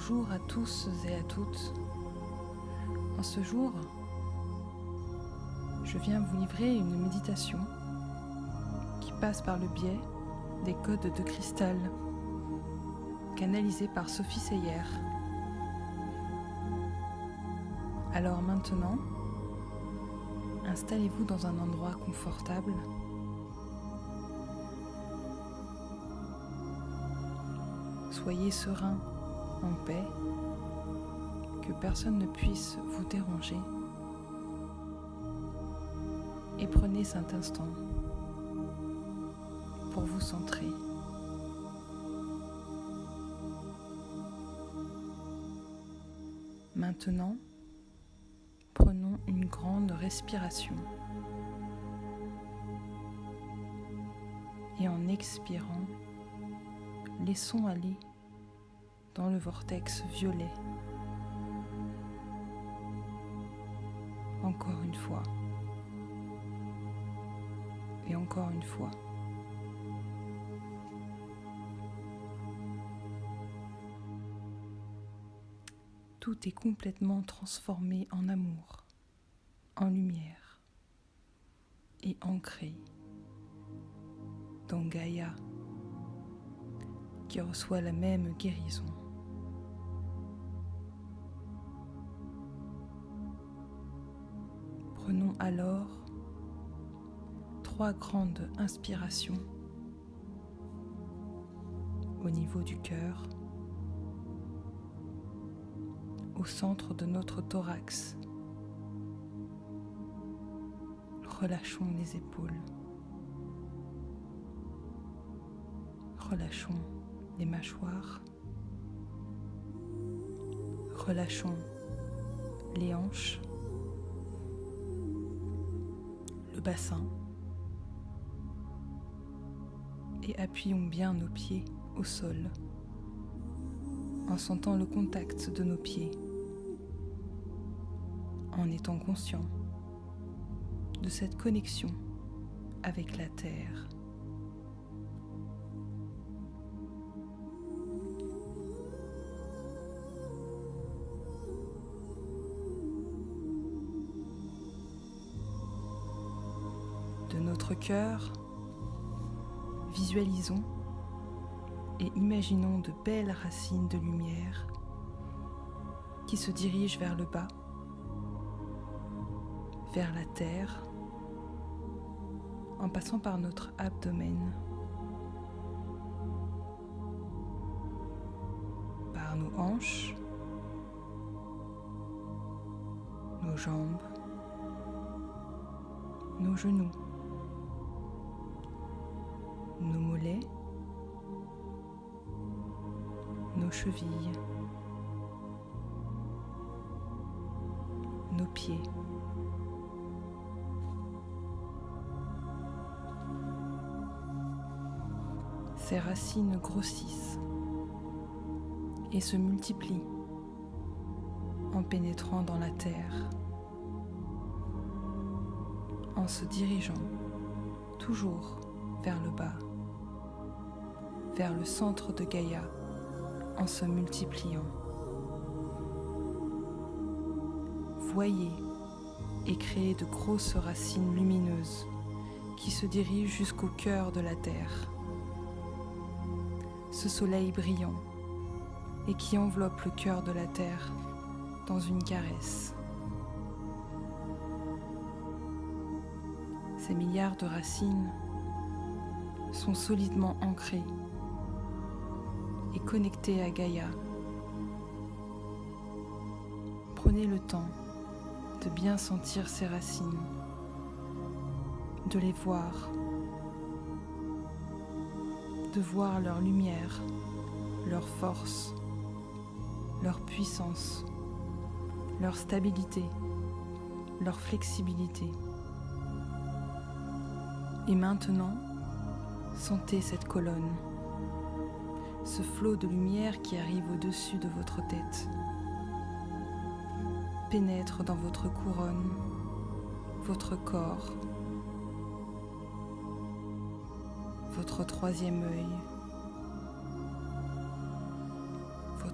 Bonjour à tous et à toutes. En ce jour, je viens vous livrer une méditation qui passe par le biais des codes de cristal canalisés par Sophie Seyer. Alors maintenant, installez-vous dans un endroit confortable. Soyez serein, en paix, que personne ne puisse vous déranger. Et prenez cet instant pour vous centrer. Maintenant, prenons une grande respiration. Et en expirant, laissons aller dans le vortex violet. Encore une fois. Et encore une fois. Tout est complètement transformé en amour, en lumière et ancré dans Gaïa, qui reçoit la même guérison. Prenons alors 3 grandes inspirations au niveau du cœur, au centre de notre thorax. Relâchons les épaules. Relâchons les mâchoires. Relâchons les hanches, le bassin, et appuyons bien nos pieds au sol en sentant le contact de nos pieds, en étant conscient de cette connexion avec la terre. De notre cœur, visualisons et imaginons de belles racines de lumière qui se dirigent vers le bas, vers la terre, en passant par notre abdomen, par nos hanches, nos jambes, nos genoux, nos mollets, nos chevilles, nos pieds. Ces racines grossissent et se multiplient en pénétrant dans la terre, en se dirigeant toujours vers le bas, vers le centre de Gaïa, en se multipliant. Voyez et créez de grosses racines lumineuses qui se dirigent jusqu'au cœur de la terre. Ce soleil brillant et qui enveloppe le cœur de la terre dans une caresse. Ces milliards de racines sont solidement ancrées et connectées à Gaïa. Prenez le temps de bien sentir ces racines, de les voir, de voir leur lumière, leur force, leur puissance, leur stabilité, leur flexibilité. Et maintenant, sentez cette colonne, ce flot de lumière qui arrive au-dessus de votre tête, pénètre dans votre couronne, votre corps, votre troisième œil,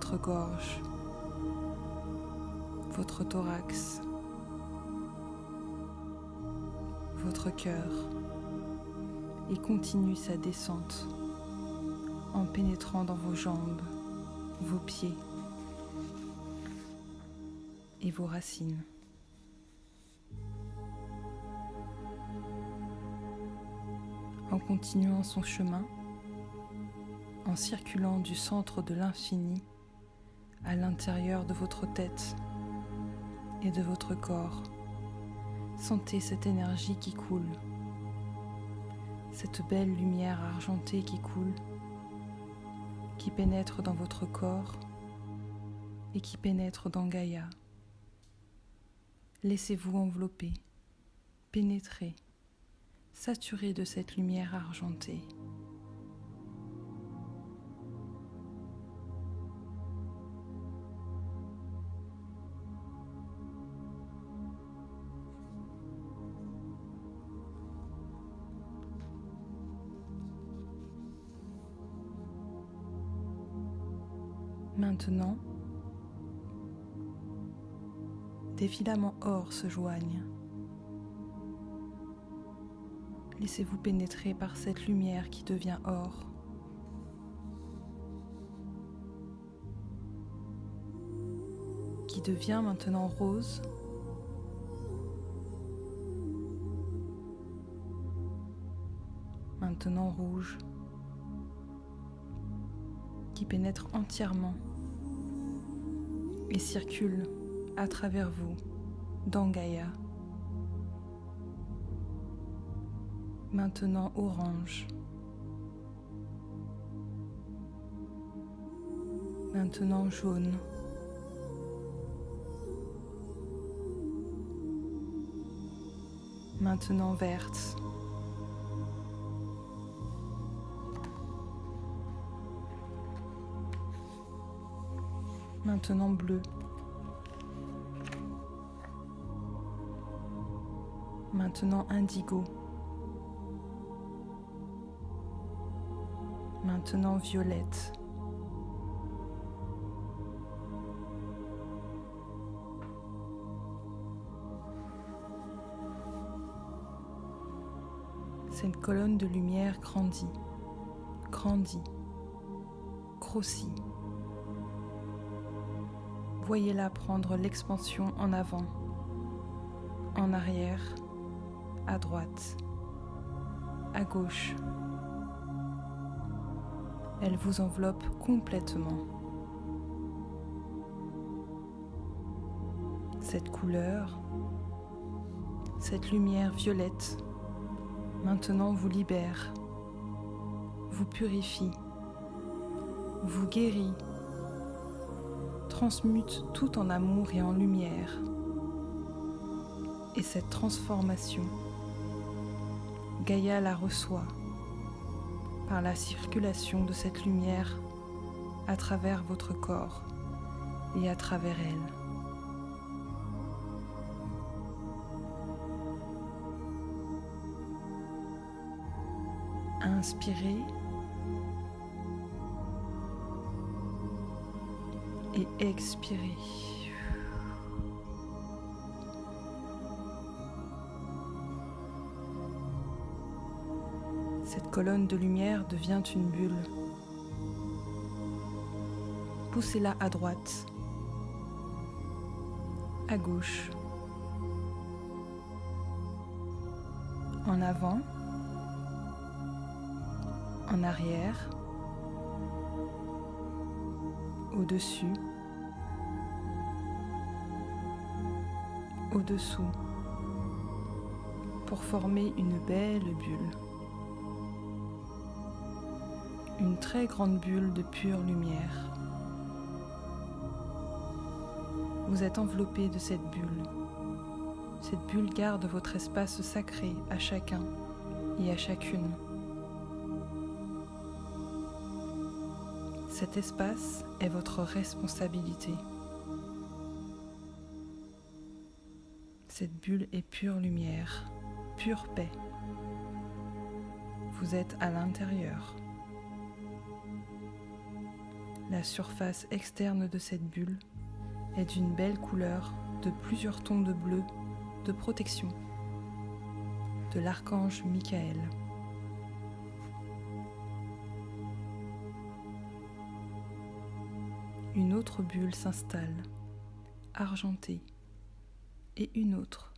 votre gorge, votre thorax, votre cœur et continue sa descente en pénétrant dans vos jambes, vos pieds et vos racines. En continuant son chemin, en circulant du centre de l'infini à l'intérieur de votre tête et de votre corps, sentez cette énergie qui coule, cette belle lumière argentée qui coule, qui pénètre dans votre corps et qui pénètre dans Gaïa. Laissez-vous envelopper, pénétrer, saturer de cette lumière argentée. Maintenant, des filaments or se joignent. Laissez-vous pénétrer par cette lumière qui devient or. Qui devient maintenant rose. Maintenant rouge. Qui pénètre entièrement et circule à travers vous, dans Gaïa. Maintenant orange. Maintenant jaune. Maintenant verte. Maintenant bleu. Maintenant indigo. Maintenant violette. Cette colonne de lumière grandit, grandit, grossit. Voyez-la prendre l'expansion en avant, en arrière, à droite, à gauche. Elle vous enveloppe complètement. Cette couleur, cette lumière violette, maintenant vous libère, vous purifie, vous guérit, transmute tout en amour et en lumière. Et cette transformation, Gaïa la reçoit par la circulation de cette lumière à travers votre corps et à travers elle. Inspirez et expirez. Cette colonne de lumière devient une bulle. Poussez-la à droite, à gauche, en avant, en arrière, au-dessus, au-dessous, pour former une belle bulle. Une très grande bulle de pure lumière. Vous êtes enveloppé de cette bulle. Cette bulle garde votre espace sacré à chacun et à chacune. Cet espace est votre responsabilité. Cette bulle est pure lumière, pure paix. Vous êtes à l'intérieur. La surface externe de cette bulle est d'une belle couleur de plusieurs tons de bleu de protection de l'archange Michael. Une autre bulle s'installe, argentée, et une autre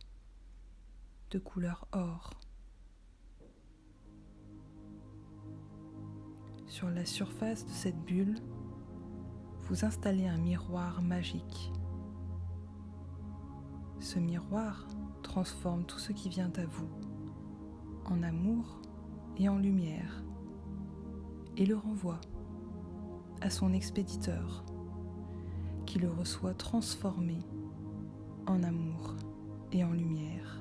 de couleur or. Sur la surface de cette bulle, vous installez un miroir magique. Ce miroir transforme tout ce qui vient à vous en amour et en lumière et le renvoie à son expéditeur qui le reçoit transformé en amour et en lumière.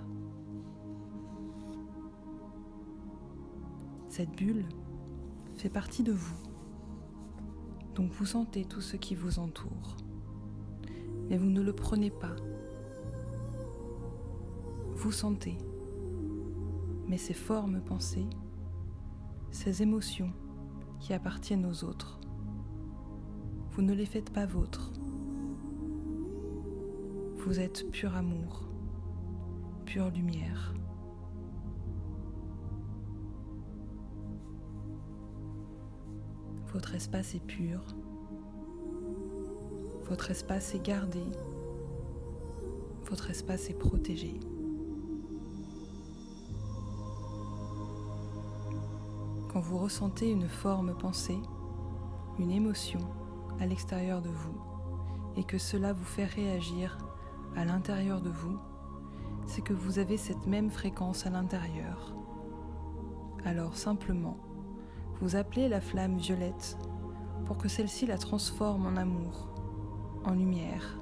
Cette bulle fait partie de vous, donc vous sentez tout ce qui vous entoure, mais vous ne le prenez pas. Vous sentez, mais ces formes pensées, ces émotions qui appartiennent aux autres, vous ne les faites pas vôtres. Vous êtes pur amour, pure lumière. Votre espace est pur, votre espace est gardé, votre espace est protégé. Quand vous ressentez une forme pensée, une émotion à l'extérieur de vous, et que cela vous fait réagir à l'intérieur de vous, c'est que vous avez cette même fréquence à l'intérieur. Alors simplement, vous appelez la flamme violette pour que celle-ci la transforme en amour, en lumière.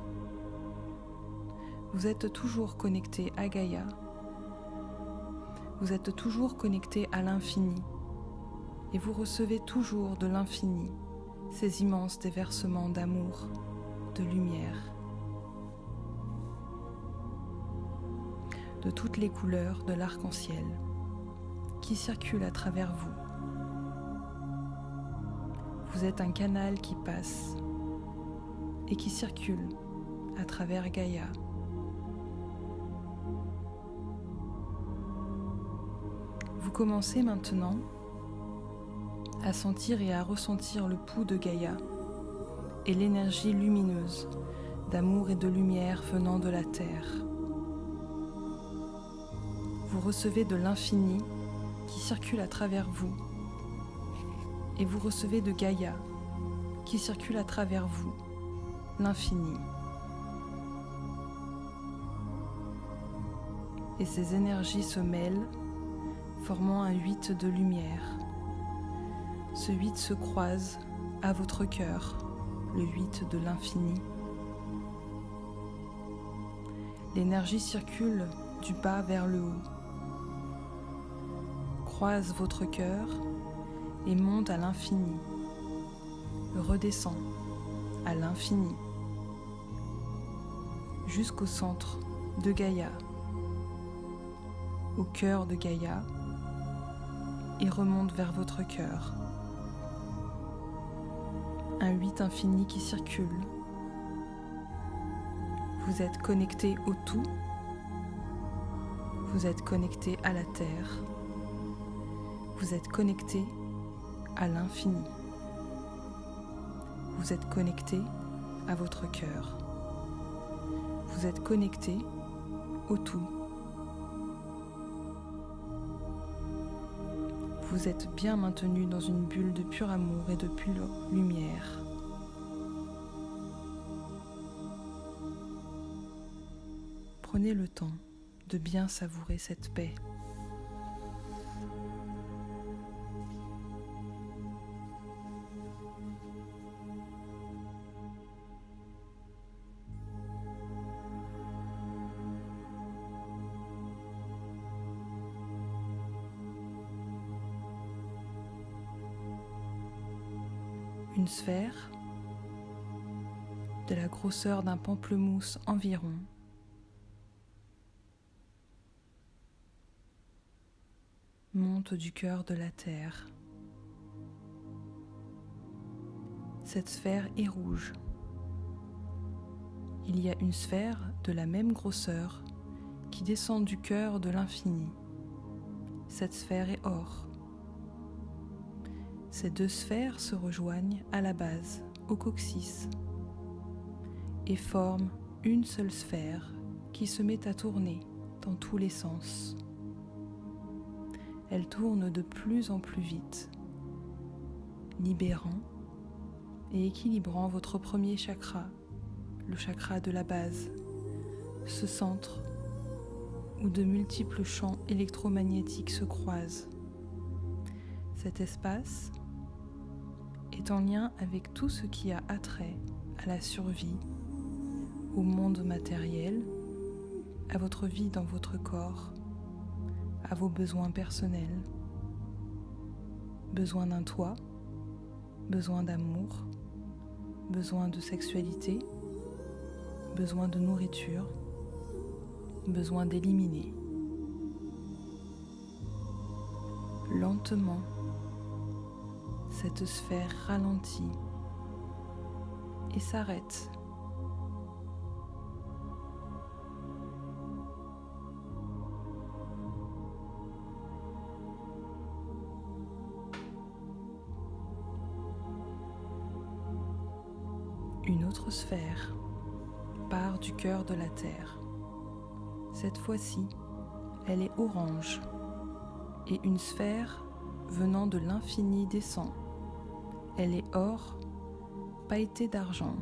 Vous êtes toujours connecté à Gaïa. Vous êtes toujours connecté à l'infini et vous recevez toujours de l'infini ces immenses déversements d'amour, de lumière, de toutes les couleurs de l'arc-en-ciel qui circulent à travers vous. Vous êtes un canal qui passe et qui circule à travers Gaïa. Vous commencez maintenant à sentir et à ressentir le pouls de Gaïa et l'énergie lumineuse d'amour et de lumière venant de la terre. Vous recevez de l'infini qui circule à travers vous et vous recevez de Gaïa qui circule à travers vous, l'infini. Et ces énergies se mêlent, formant un 8 de lumière. Ce 8 se croise à votre cœur, le 8 de l'infini. L'énergie circule du bas vers le haut, croise votre cœur et monte à l'infini, redescend à l'infini, jusqu'au centre de Gaïa, au cœur de Gaïa, et remonte vers votre cœur. Un 8 infini qui circule. Vous êtes connecté au tout, vous êtes connecté à la terre, vous êtes connecté à l'infini. Vous êtes connecté à votre cœur. Vous êtes connecté au tout. Vous êtes bien maintenu dans une bulle de pur amour et de pure lumière. Prenez le temps de bien savourer cette paix. Une sphère de la grosseur d'un pamplemousse environ monte du cœur de la terre. Cette sphère est rouge. Il y a une sphère de la même grosseur qui descend du cœur de l'infini. Cette sphère est or. Ces deux sphères se rejoignent à la base, au coccyx, et forment une seule sphère qui se met à tourner dans tous les sens. Elle tourne de plus en plus vite, libérant et équilibrant votre premier chakra, le chakra de la base, ce centre où de multiples champs électromagnétiques se croisent. Cet espace est en lien avec tout ce qui a attrait à la survie, au monde matériel, à votre vie dans votre corps, à vos besoins personnels, besoin d'un toit, besoin d'amour, besoin de sexualité, besoin de nourriture, besoin d'éliminer. Lentement, cette sphère ralentit et s'arrête. Une autre sphère part du cœur de la Terre. Cette fois-ci, elle est orange et une sphère venant de l'infini descend. Elle est or, pailletée d'argent.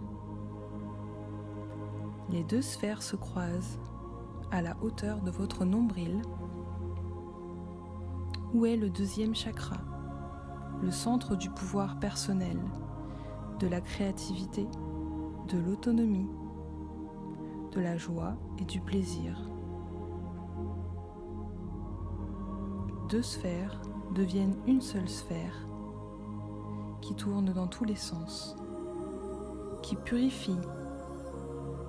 Les deux sphères se croisent à la hauteur de votre nombril, où est le deuxième chakra, le centre du pouvoir personnel, de la créativité, de l'autonomie, de la joie et du plaisir. Deux sphères deviennent une seule sphère qui tourne dans tous les sens, qui purifie,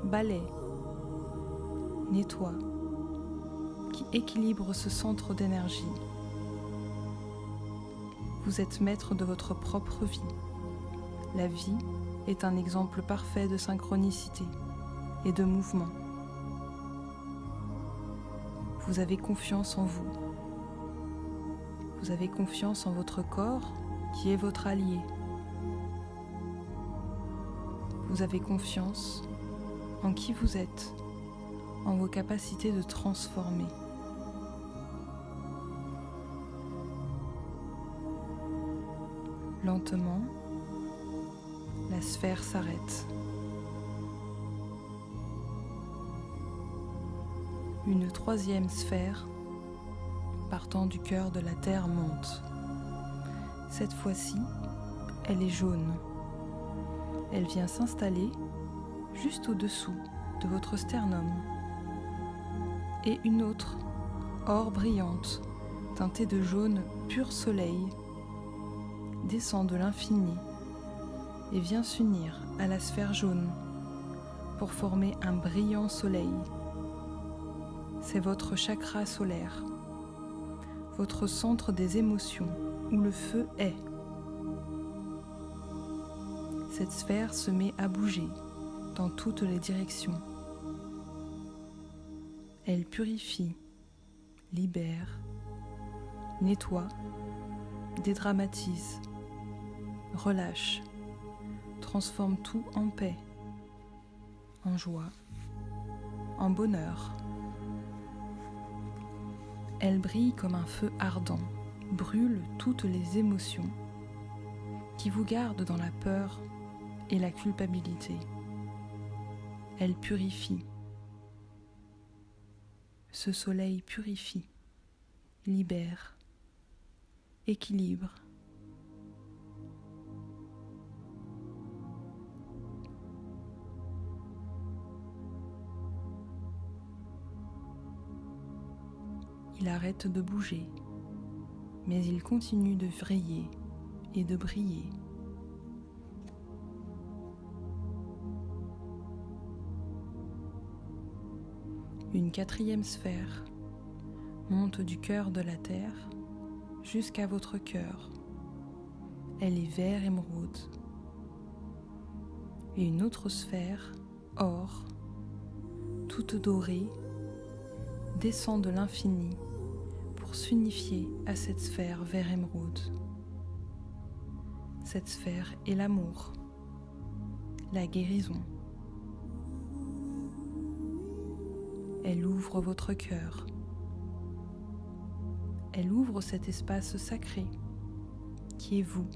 balaie, nettoie, qui équilibre ce centre d'énergie. Vous êtes maître de votre propre vie. La vie est un exemple parfait de synchronicité et de mouvement. Vous avez confiance en vous. Vous avez confiance en votre corps qui est votre allié. Vous avez confiance en qui vous êtes, en vos capacités de transformer. Lentement, la sphère s'arrête. Une troisième sphère, partant du cœur de la Terre, monte. Cette fois-ci, elle est jaune. Elle vient s'installer juste au-dessous de votre sternum. Et une autre, or brillante, teintée de jaune pur soleil, descend de l'infini et vient s'unir à la sphère jaune pour former un brillant soleil. C'est votre chakra solaire, votre centre des émotions où le feu est. Cette sphère se met à bouger dans toutes les directions. Elle purifie, libère, nettoie, dédramatise, relâche, transforme tout en paix, en joie, en bonheur. Elle brille comme un feu ardent, brûle toutes les émotions qui vous gardent dans la peur et la culpabilité. Elle purifie. Ce soleil purifie, libère, équilibre. Il arrête de bouger, mais il continue de vriller et de briller. Une quatrième sphère monte du cœur de la Terre jusqu'à votre cœur. Elle est vert émeraude. et une autre sphère, or, toute dorée, descend de l'infini pour s'unifier à cette sphère vert émeraude. Cette sphère est l'amour, la guérison. Elle ouvre votre cœur. Elle ouvre cet espace sacré qui est vous.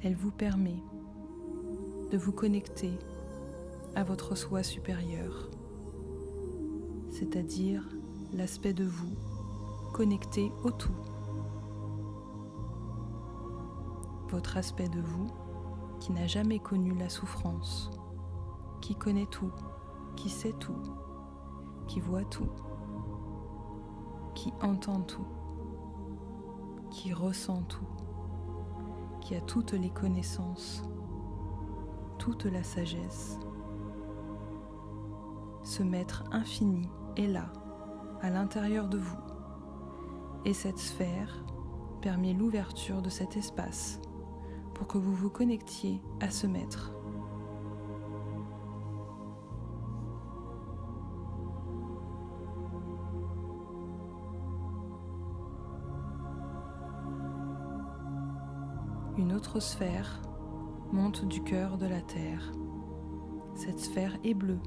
Elle vous permet de vous connecter à votre soi supérieur, c'est-à-dire l'aspect de vous connecté au tout. Votre aspect de vous qui n'a jamais connu la souffrance, qui connaît tout, qui sait tout, qui voit tout, qui entend tout, qui ressent tout, qui a toutes les connaissances, toute la sagesse. Ce maître infini est là, à l'intérieur de vous, et cette sphère permet l'ouverture de cet espace pour que vous vous connectiez à ce maître. Une autre sphère monte du cœur de la terre. Cette sphère est bleue.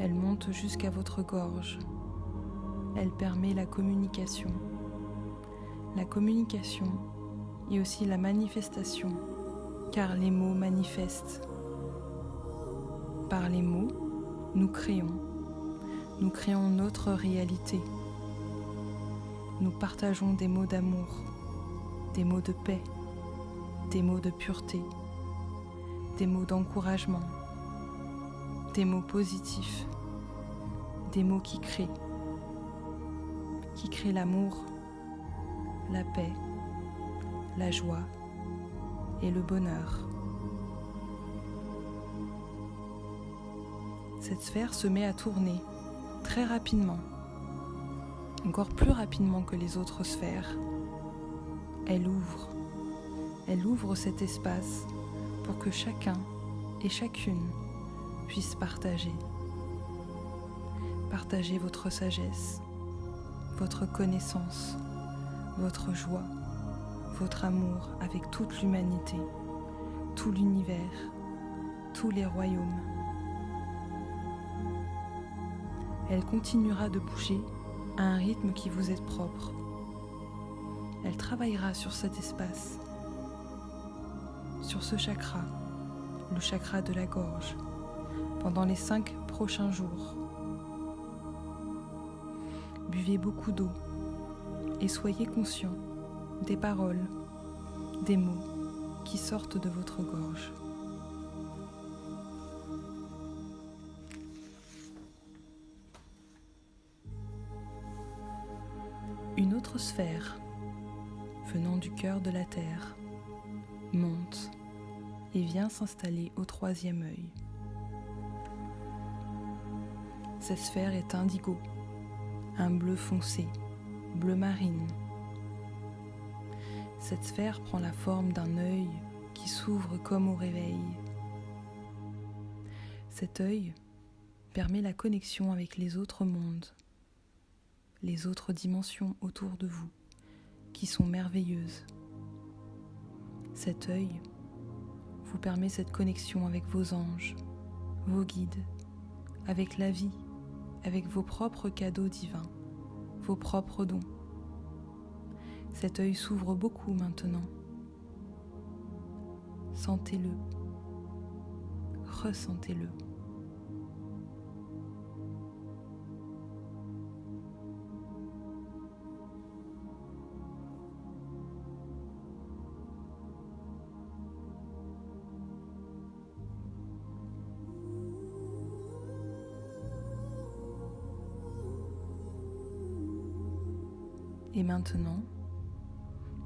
Elle monte jusqu'à votre gorge. Elle permet la communication. La communication et aussi la manifestation, car les mots manifestent. Par les mots, nous créons notre réalité. Nous partageons des mots d'amour, des mots de paix, des mots de pureté, des mots d'encouragement, des mots positifs, des mots qui créent l'amour, la paix, la joie et le bonheur. Cette sphère se met à tourner très rapidement, encore plus rapidement que les autres sphères. Elle ouvre cet espace pour que chacun et chacune puisse partager votre sagesse, votre connaissance, votre joie, votre amour avec toute l'humanité, tout l'univers, tous les royaumes. Elle continuera de bouger à un rythme qui vous est propre. Elle travaillera sur cet espace, sur ce chakra, le chakra de la gorge, pendant les 5 prochains jours. Buvez beaucoup d'eau et soyez conscient des paroles, des mots qui sortent de votre gorge. Une autre sphère, venant du cœur de la terre, monte et vient s'installer au 3e œil. Cette sphère est indigo, un bleu foncé, bleu marine. Cette sphère prend la forme d'un œil qui s'ouvre comme au réveil. Cet œil permet la connexion avec les autres mondes, les autres dimensions autour de vous, qui sont merveilleuses. Cet œil vous permet cette connexion avec vos anges, vos guides, avec la vie, avec vos propres cadeaux divins, vos propres dons. Cet œil s'ouvre beaucoup maintenant. Sentez-le, ressentez-le. Et maintenant,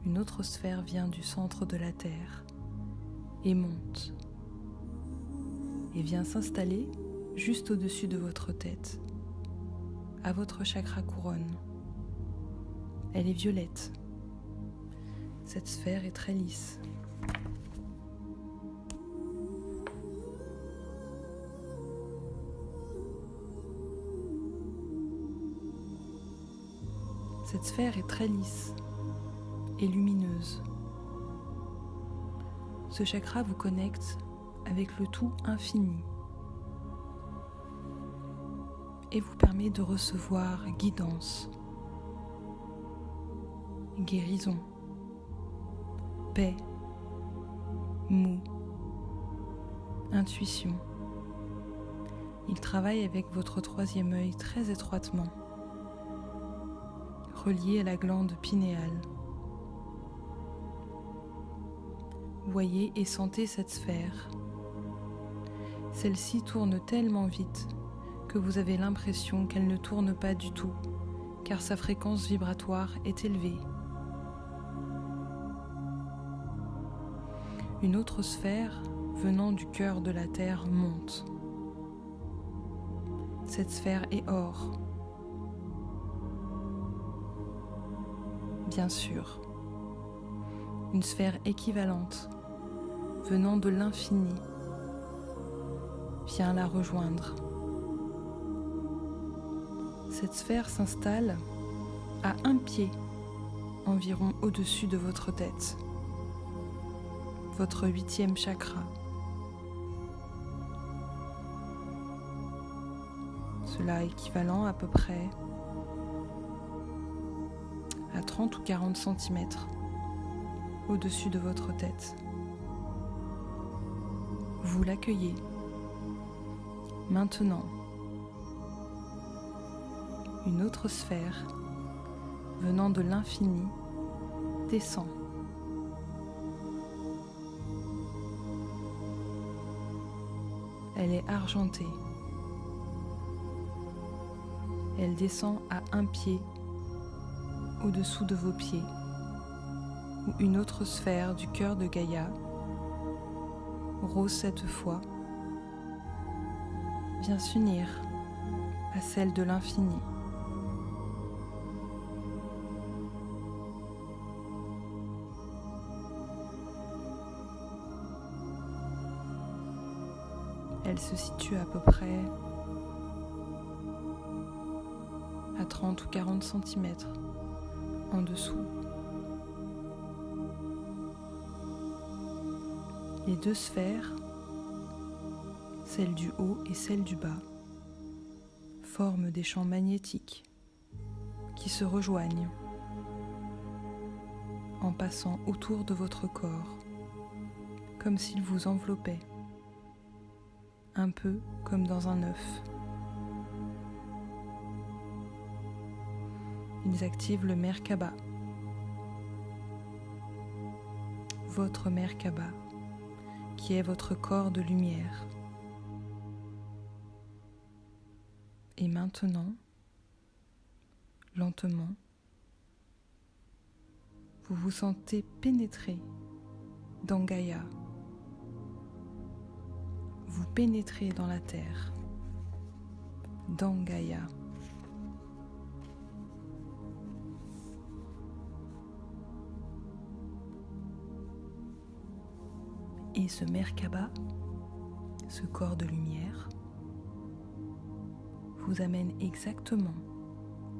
une autre sphère vient du centre de la Terre et monte et vient s'installer juste au-dessus de votre tête, à votre chakra couronne. Elle est violette. Cette sphère est très lisse. Cette sphère est très lisse et lumineuse. Ce chakra vous connecte avec le tout infini et vous permet de recevoir guidance, guérison, paix, mou, intuition. Il travaille avec votre troisième œil très étroitement, relié à la glande pinéale. Voyez et sentez cette sphère. Celle-ci tourne tellement vite que vous avez l'impression qu'elle ne tourne pas du tout, car sa fréquence vibratoire est élevée. Une autre sphère venant du cœur de la Terre monte. Cette sphère est or. Bien sûr, une sphère équivalente venant de l'infini vient la rejoindre. Cette sphère s'installe à 1 pied environ au-dessus de votre tête, votre 8e chakra. Cela équivalent à peu près à 30 ou 40 cm au-dessus de votre tête. Vous l'accueillez. Maintenant, une autre sphère venant de l'infini descend. Elle est argentée. Elle descend à 1 pied au-dessous de vos pieds, où une autre sphère du cœur de Gaïa, rose cette fois, vient s'unir à celle de l'infini. Elle se situe à peu près à 30 ou 40 cm en dessous. Les deux sphères, celle du haut et celle du bas, forment des champs magnétiques qui se rejoignent en passant autour de votre corps, comme s'ils vous enveloppaient, un peu comme dans un œuf. Ils activent le Merkaba, votre Merkaba, qui est votre corps de lumière. Et maintenant, lentement, vous vous sentez pénétrer dans Gaïa. Vous pénétrez dans la terre, dans Gaïa. Et ce Merkaba, ce corps de lumière, vous amène exactement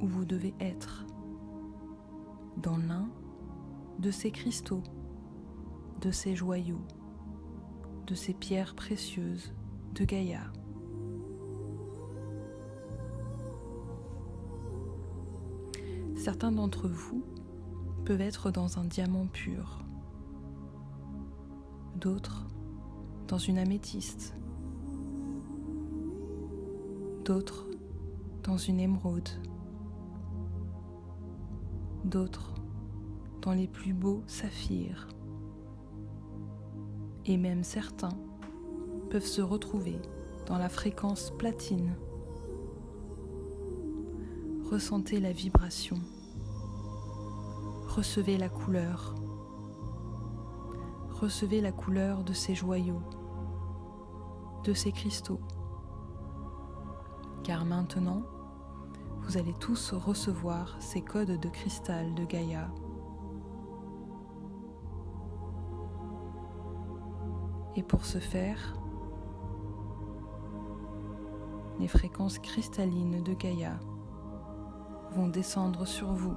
où vous devez être, dans l'un de ces cristaux, de ces joyaux, de ces pierres précieuses de Gaïa. Certains d'entre vous peuvent être dans un diamant pur, d'autres dans une améthyste, d'autres dans une émeraude, d'autres dans les plus beaux saphirs. Et même certains peuvent se retrouver dans la fréquence platine. Ressentez la vibration, recevez la couleur de ces joyaux, de ces cristaux. Car maintenant, vous allez tous recevoir ces codes de cristal de Gaïa. Et pour ce faire, les fréquences cristallines de Gaïa vont descendre sur vous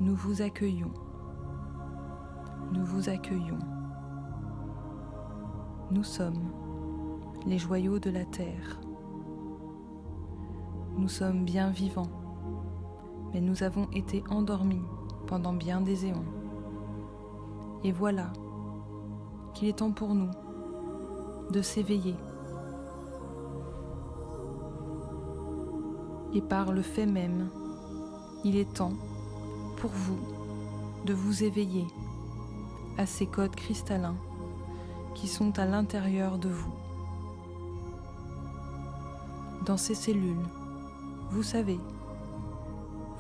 Nous vous accueillons. Nous vous accueillons. Nous sommes les joyaux de la terre. Nous sommes bien vivants, mais nous avons été endormis pendant bien des éons. Et voilà qu'il est temps pour nous de s'éveiller. Et par le fait même, il est temps pour vous de vous éveiller à ces codes cristallins qui sont à l'intérieur de vous. Dans ces cellules, vous savez,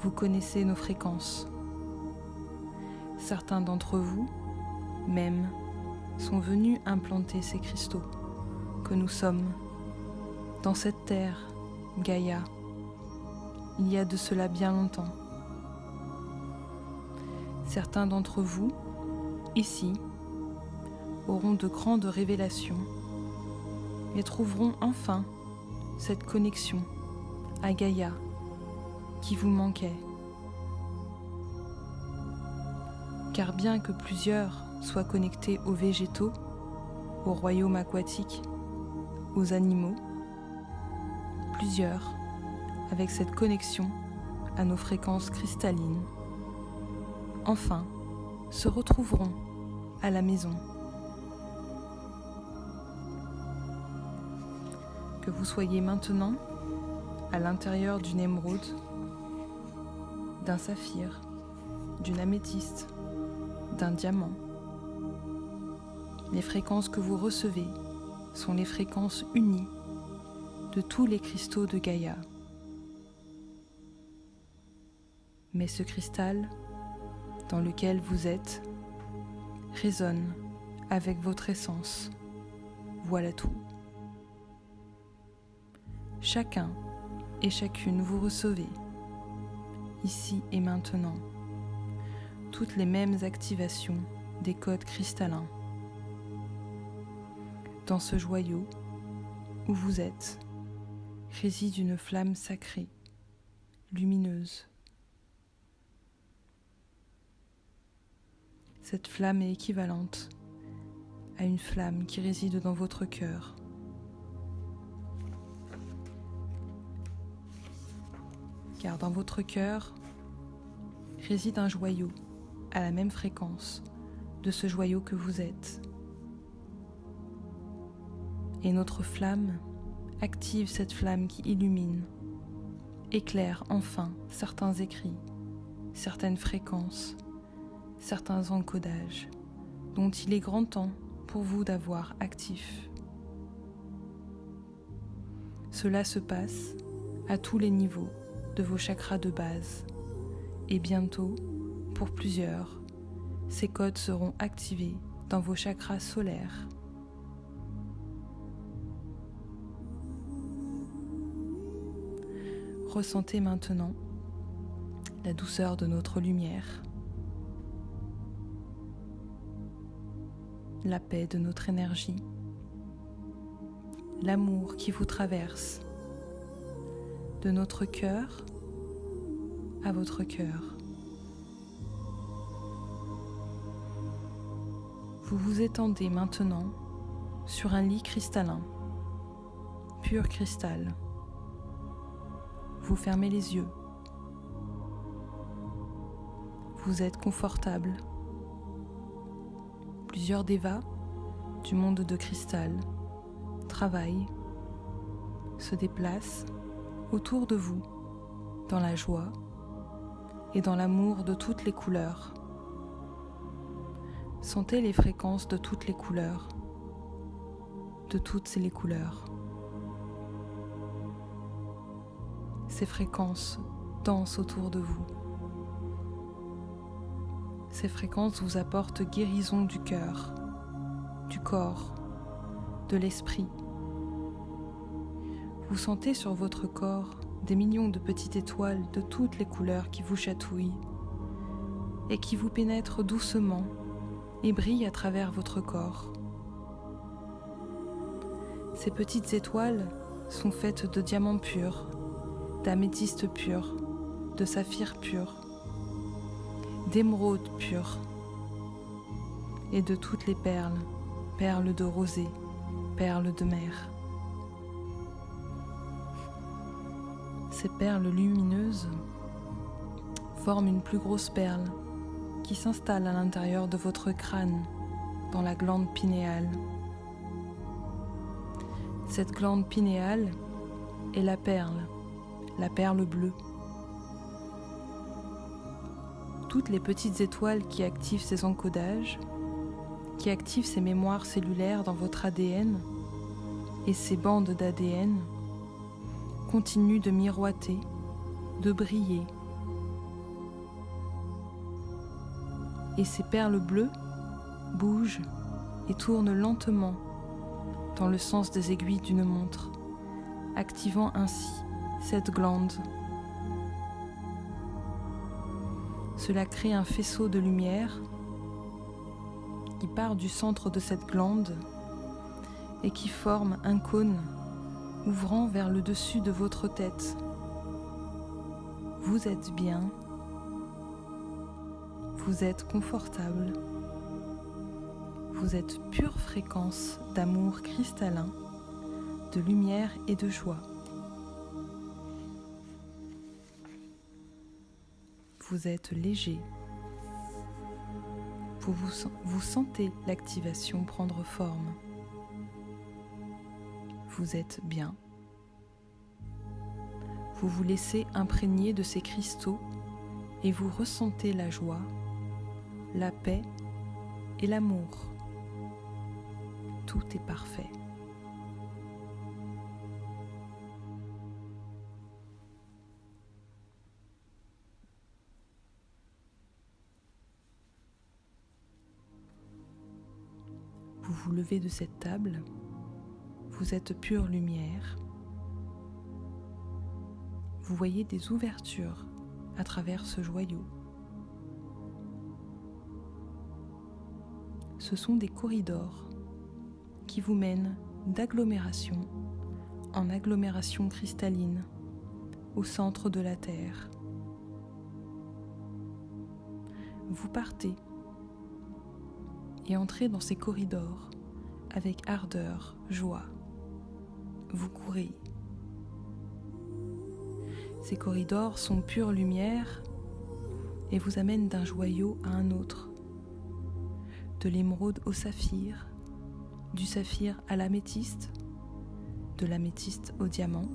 vous connaissez nos fréquences. Certains d'entre vous, même, sont venus implanter ces cristaux que nous sommes dans cette terre, Gaïa, il y a de cela bien longtemps. Certains d'entre vous, ici, auront de grandes révélations et trouveront enfin cette connexion à Gaïa qui vous manquait. Car bien que plusieurs soient connectés aux végétaux, au royaume aquatique, aux animaux, plusieurs, avec cette connexion à nos fréquences cristallines, enfin, se retrouveront à la maison. Que vous soyez maintenant à l'intérieur d'une émeraude, d'un saphir, d'une améthyste, d'un diamant, les fréquences que vous recevez sont les fréquences unies de tous les cristaux de Gaïa. Mais ce cristal dans lequel vous êtes résonne avec votre essence. Voilà tout. Chacun et chacune vous recevez, ici et maintenant, toutes les mêmes activations des codes cristallins. Dans ce joyau où vous êtes, réside une flamme sacrée, lumineuse. Cette flamme est équivalente à une flamme qui réside dans votre cœur. Car dans votre cœur réside un joyau à la même fréquence de ce joyau que vous êtes. Et notre flamme active cette flamme qui illumine, éclaire enfin certains écrits, certaines fréquences, certains encodages dont il est grand temps pour vous d'avoir actif. Cela se passe à tous les niveaux de vos chakras de base et bientôt, pour plusieurs, ces codes seront activés dans vos chakras solaires. Ressentez maintenant la douceur de notre lumière, la paix de notre énergie, l'amour qui vous traverse, de notre cœur à votre cœur. Vous vous étendez maintenant sur un lit cristallin, pur cristal. Vous fermez les yeux. Vous êtes confortable. Plusieurs dévas du monde de cristal travaillent, se déplacent autour de vous, dans la joie et dans l'amour de toutes les couleurs. Sentez les fréquences de toutes les couleurs, de toutes les couleurs. Ces fréquences dansent autour de vous. Ces fréquences vous apportent guérison du cœur, du corps, de l'esprit. Vous sentez sur votre corps des millions de petites étoiles de toutes les couleurs qui vous chatouillent et qui vous pénètrent doucement et brillent à travers votre corps. Ces petites étoiles sont faites de diamants purs, d'améthystes purs, de saphirs purs. d'émeraude pure et de toutes les perles, perles de rosée, perles de mer. Ces perles lumineuses forment une plus grosse perle qui s'installe à l'intérieur de votre crâne, dans la glande pinéale. Cette glande pinéale est la perle bleue. Toutes les petites étoiles qui activent ces encodages, qui activent ces mémoires cellulaires dans votre ADN et ces bandes d'ADN continuent de miroiter, de briller. Et ces perles bleues bougent et tournent lentement dans le sens des aiguilles d'une montre, activant ainsi cette glande. Cela crée un faisceau de lumière qui part du centre de cette glande et qui forme un cône ouvrant vers le dessus de votre tête. Vous êtes bien, vous êtes confortable, vous êtes pure fréquence d'amour cristallin, de lumière et de joie. Vous êtes léger. Vous sentez l'activation prendre forme. Vous êtes bien. Vous vous laissez imprégner de ces cristaux et vous ressentez la joie, la paix et l'amour. Tout est parfait. Vous vous levez de cette table, vous êtes pure lumière. Vous voyez des ouvertures à travers ce joyau. Ce sont des corridors qui vous mènent d'agglomération en agglomération cristalline au centre de la Terre. Vous partez et entrez dans ces corridors avec ardeur, joie. Vous courez. Ces corridors sont pure lumière et vous amènent d'un joyau à un autre, de l'émeraude au saphir, du saphir à l'améthyste, de l'améthyste au diamant,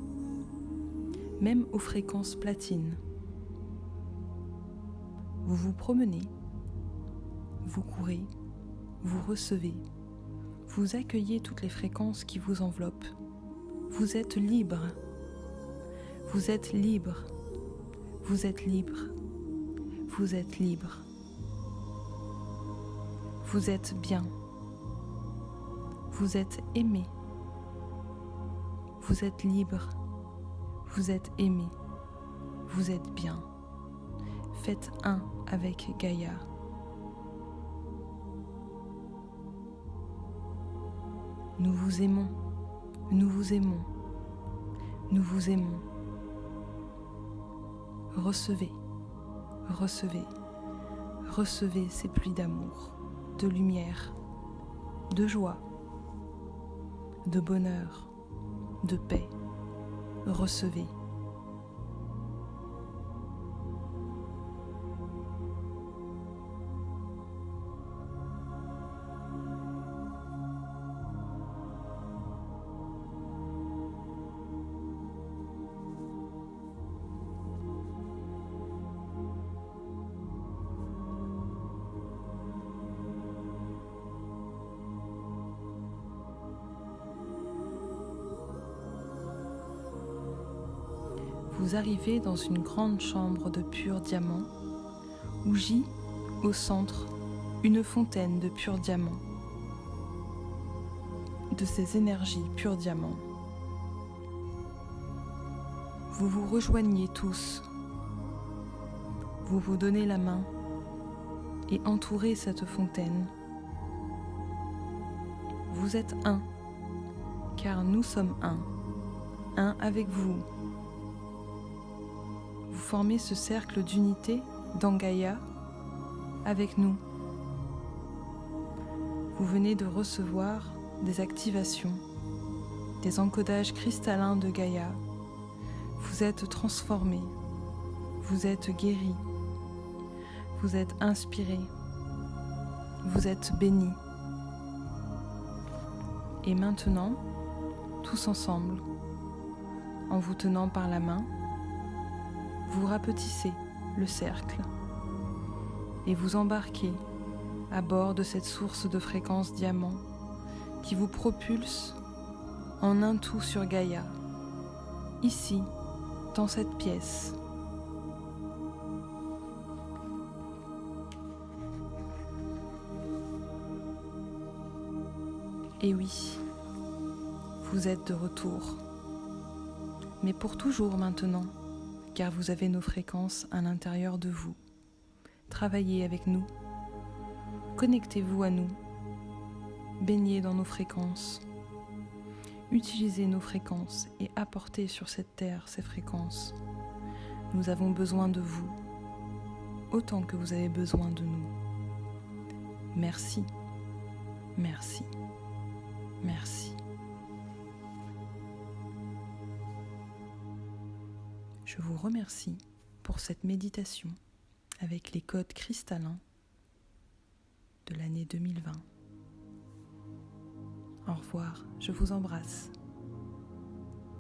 même aux fréquences platines. Vous vous promenez, vous courez, vous recevez, vous accueillez toutes les fréquences qui vous enveloppent. Vous êtes libre, vous êtes libre, vous êtes libre, vous êtes libre. Vous êtes bien, vous êtes aimé, vous êtes libre, vous êtes aimé, vous êtes bien. Faites un avec Gaïa. Nous vous aimons, nous vous aimons, nous vous aimons. Recevez, recevez, recevez ces pluies d'amour, de lumière, de joie, de bonheur, de paix. Recevez. Vous arrivez dans une grande chambre de pur diamant où gît au centre une fontaine de pur diamant, de ces énergies pur diamant. Vous vous rejoignez tous, vous vous donnez la main et entourez cette fontaine. Vous êtes un, car nous sommes un avec vous. Vous formez ce cercle d'unité dans Gaïa avec nous. Vous venez de recevoir des activations, des encodages cristallins de Gaïa. Vous êtes transformé, vous êtes guéri, vous êtes inspiré, vous êtes béni. Et maintenant, tous ensemble, en vous tenant par la main, vous rapetissez le cercle et vous embarquez à bord de cette source de fréquence diamant qui vous propulse en un tout sur Gaïa, ici, dans cette pièce. Et oui, vous êtes de retour, mais pour toujours maintenant, car vous avez nos fréquences à l'intérieur de vous. Travaillez avec nous, connectez-vous à nous, baignez dans nos fréquences, utilisez nos fréquences et apportez sur cette terre ces fréquences. Nous avons besoin de vous, autant que vous avez besoin de nous. Merci, merci, merci. Je vous remercie pour cette méditation avec les codes cristallins de l'année 2020. Au revoir, je vous embrasse.